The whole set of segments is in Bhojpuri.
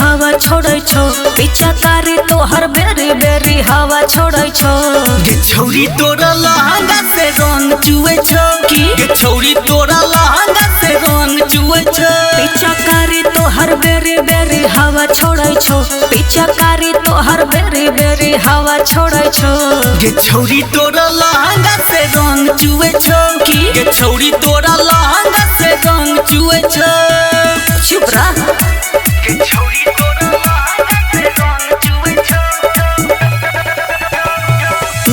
हवा छोड़ै छो पीछा कारी तो हर बेरी बेरी हवा छोड़ै छो गे छौरी तोरा लहंगा से रंग चुए छो की गे छौरी तोरा लहंगा से रंग चुए छो पीछा कारी तो हर बेरी बेरी हवा छोड़ै छो पीछा कारी तो हर बेरी बेरी हवा छोड़ै छो गे छौरी तोरा लहंगा से रंग चुए छो की गे छौरी तोरा लहंगा से रंग चुए छो चुप रह गे छौरी तोरा लहंगा से रंग चुए छो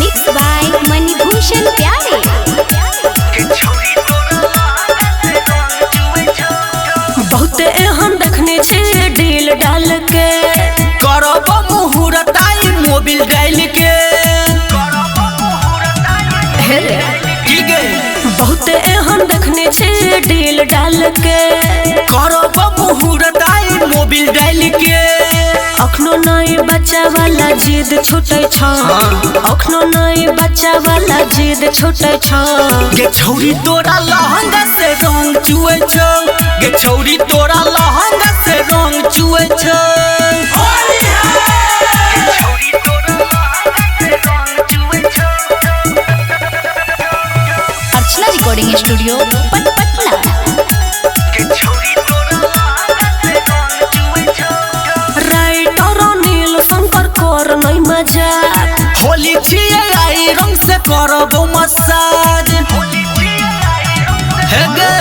मिक्स बाय मणिभूषण प्यारे। गे छौरी तोरा लहंगा से रंग चुए छो बहुत एहन देखने छी डील डाल के करब मुहूर्त आई मोबिल डाल के हे रे की गे बहुत एहन देखने छी डील डाल के करब मुहूर्त आई मोबिल डाल के अखनो नई बच्चा वाला जिद छूटे छ अखनो नई बच्चा वाला जिद छूटे छ गे छौरी तोरा लहंगा से रंग चुए छो गे छौरी तोरा लहंगा से रंग चुए छो अर्चना रिकॉर्डिंग स्टूडियो पटना। राइटर नील शंकर कर नई मजाक होली छिए आई रंग से करब मसाज हे गे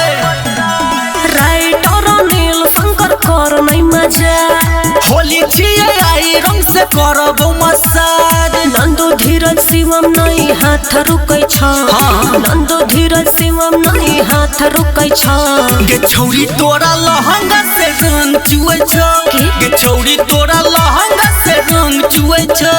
राइटर नील शंकर कर नई मजाक होली छिए आई रंग से करब मसाज नंदो धीरज शिवम नई हाथ रुकै छ नंदो धीरज शिवम नई हाथ रुकै छ गे छौरी तोरा लहंगा से रंग चुए छो की? गे छौरी तोरा लहंगा से रंग चुए छो